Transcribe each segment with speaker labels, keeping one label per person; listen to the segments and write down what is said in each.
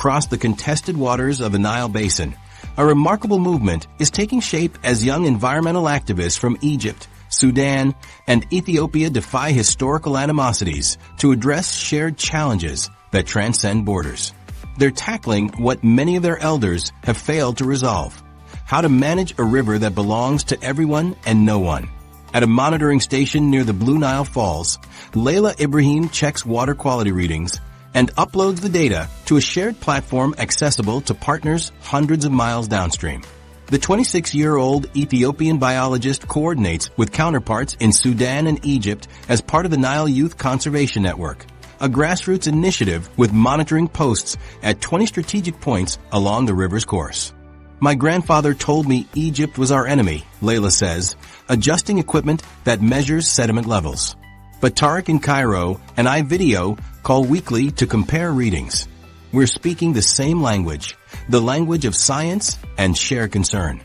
Speaker 1: cross the contested waters of the Nile Basin, a remarkable movement is taking shape as young environmental activists from Egypt, Sudan, and Ethiopia defy historical animosities to address shared challenges that transcend borders. They're tackling what many of their elders have failed to resolve: how to manage a river that belongs to everyone and no one. At a monitoring station near the Blue Nile Falls, Leila Ibrahim checks water quality readings and uploads the data to a shared platform accessible to partners hundreds of miles downstream. The 26-year-old Ethiopian biologist coordinates with counterparts in Sudan and Egypt as part of the Nile Youth Conservation Network, a grassroots initiative with monitoring posts at 20 strategic points along the river's course. My grandfather told me Egypt was our enemy, Leila says, adjusting equipment that measures sediment levels. But Tarek in Cairo and I video call weekly to compare readings. We're speaking the same language, the language of science and shared concern.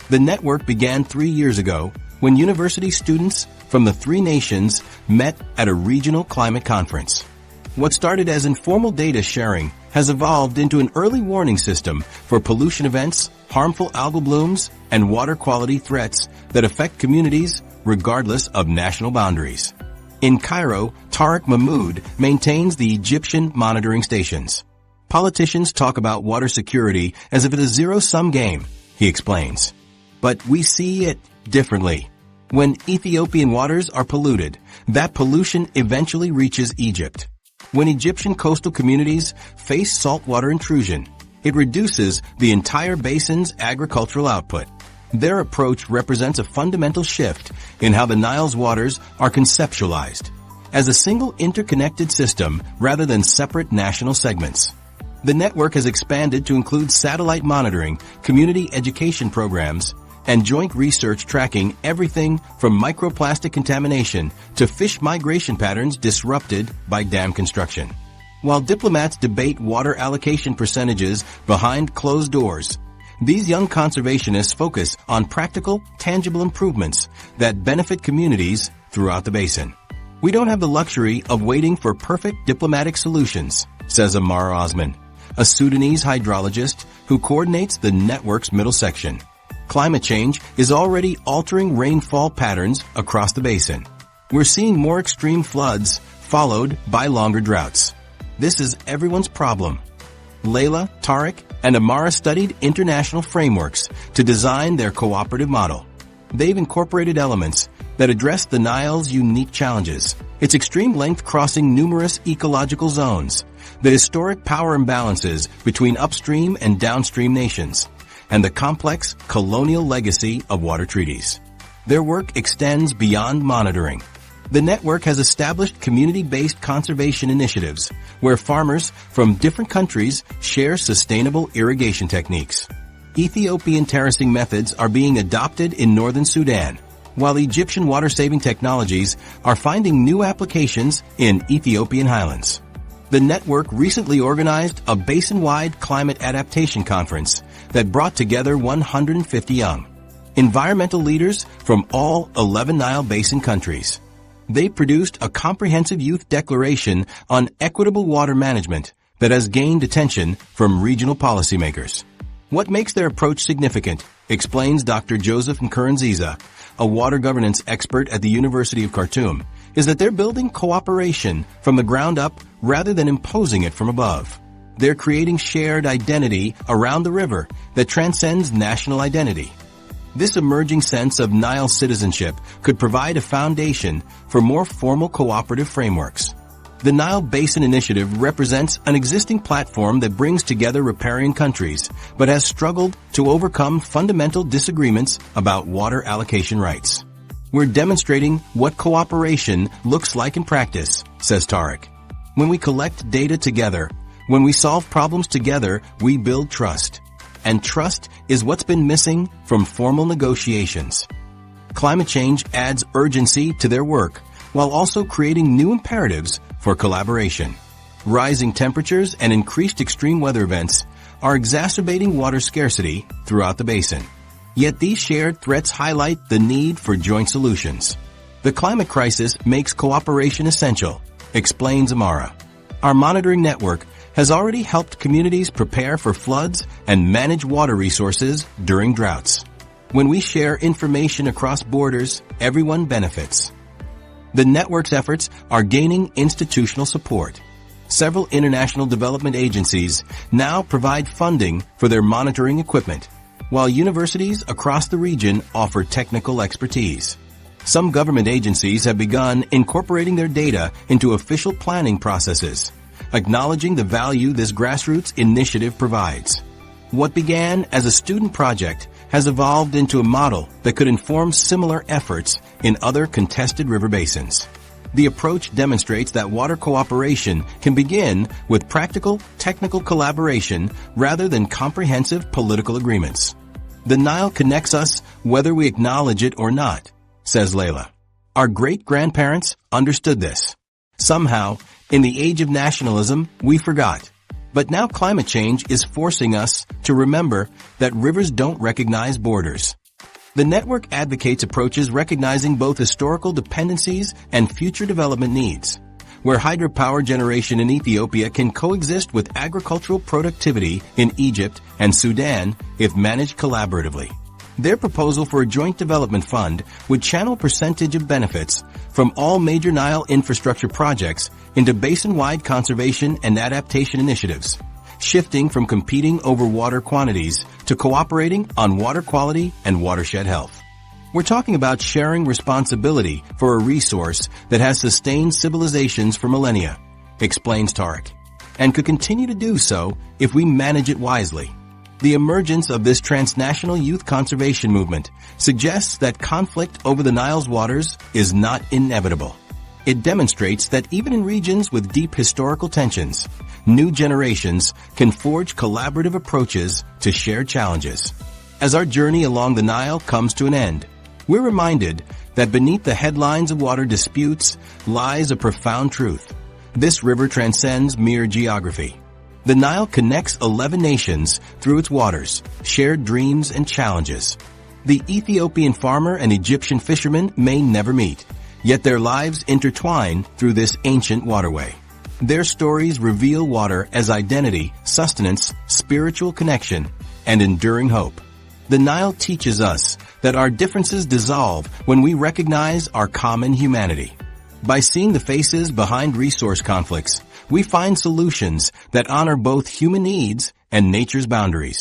Speaker 1: The network began 3 years ago when university students from the 3 nations met at a regional climate conference. What started as informal data sharing has evolved into an early warning system for pollution events, harmful algal blooms, and water quality threats that affect communities regardless of national boundaries. In Cairo, Tarek Mahmoud maintains the Egyptian monitoring stations. Politicians talk about water security as if it's a zero-sum game, he explains. But we see it differently. When Ethiopian waters are polluted, that pollution eventually reaches Egypt. When Egyptian coastal communities face saltwater intrusion, it reduces the entire basin's agricultural output. Their approach represents a fundamental shift in how the Nile's waters are conceptualized, as a single interconnected system rather than separate national segments. The network has expanded to include satellite monitoring, community education programs, and joint research tracking everything from microplastic contamination to fish migration patterns disrupted by dam construction. While diplomats debate water allocation percentages behind closed doors, these young conservationists focus on practical, tangible improvements that benefit communities throughout the basin. We don't have the luxury of waiting for perfect diplomatic solutions, says Amira Osman, a Sudanese hydrologist who coordinates the network's middle section. Climate change is already altering rainfall patterns across the basin. We're seeing more extreme floods followed by longer droughts. This is everyone's problem. Leila, Tarek, and Amara studied international frameworks to design their cooperative model. They've incorporated elements that address the Nile's unique challenges, its extreme length crossing numerous ecological zones, the historic power imbalances between upstream and downstream nations, and the complex colonial legacy of water treaties. Their work extends beyond monitoring. The network has established community-based conservation initiatives where farmers from different countries share sustainable irrigation techniques. Ethiopian terracing methods are being adopted in northern Sudan, while Egyptian water-saving technologies are finding new applications in Ethiopian highlands. The network recently organized a basin-wide climate adaptation conference that brought together 150 young environmental leaders from all 11 Nile Basin countries. They produced a comprehensive youth declaration on equitable water management that has gained attention from regional policymakers. What makes their approach significant, explains Dr. Joseph Nkurunziza, a water governance expert at the University of Khartoum, is that they're building cooperation from the ground up rather than imposing it from above. They're creating shared identity around the river that transcends national identity. This emerging sense of Nile citizenship could provide a foundation for more formal cooperative frameworks. The Nile Basin Initiative represents an existing platform that brings together riparian countries, but has struggled to overcome fundamental disagreements about water allocation rights. We're demonstrating what cooperation looks like in practice, says Tarek. When we collect data together, when we solve problems together, we build trust. And trust is what's been missing from formal negotiations. Climate change adds urgency to their work, while also creating new imperatives for collaboration. Rising temperatures and increased extreme weather events are exacerbating water scarcity throughout the basin. Yet these shared threats highlight the need for joint solutions. The climate crisis makes cooperation essential, explains Amara. Our monitoring network has already helped communities prepare for floods and manage water resources during droughts. When we share information across borders, everyone benefits. The network's efforts are gaining institutional support. Several international development agencies now provide funding for their monitoring equipment, while universities across the region offer technical expertise. Some government agencies have begun incorporating their data into official planning processes, acknowledging the value this grassroots initiative provides. What began as a student project has evolved into a model that could inform similar efforts in other contested river basins. The approach demonstrates that water cooperation can begin with practical, technical collaboration rather than comprehensive political agreements. The Nile connects us whether we acknowledge it or not, says Leila. Our great-grandparents understood this. Somehow, in the age of nationalism, we forgot. But now climate change is forcing us to remember that rivers don't recognize borders. The network advocates approaches recognizing both historical dependencies and future development needs, where hydropower generation in Ethiopia can coexist with agricultural productivity in Egypt and Sudan if managed collaboratively. Their proposal for a joint development fund would channel percentage of benefits from all major Nile infrastructure projects into basin-wide conservation and adaptation initiatives, shifting from competing over water quantities to cooperating on water quality and watershed health. We're talking about sharing responsibility for a resource that has sustained civilizations for millennia, explains Tarek, and could continue to do so if we manage it wisely. The emergence of this transnational youth conservation movement suggests that conflict over the Nile's waters is not inevitable. It demonstrates that even in regions with deep historical tensions, new generations can forge collaborative approaches to shared challenges. As our journey along the Nile comes to an end, we're reminded that beneath the headlines of water disputes lies a profound truth. This river transcends mere geography. The Nile connects 11 nations through its waters, shared dreams and challenges. The Ethiopian farmer and Egyptian fisherman may never meet, yet their lives intertwine through this ancient waterway. Their stories reveal water as identity, sustenance, spiritual connection, and enduring hope. The Nile teaches us that our differences dissolve when we recognize our common humanity. By seeing the faces behind resource conflicts, we find solutions that honor both human needs and nature's boundaries.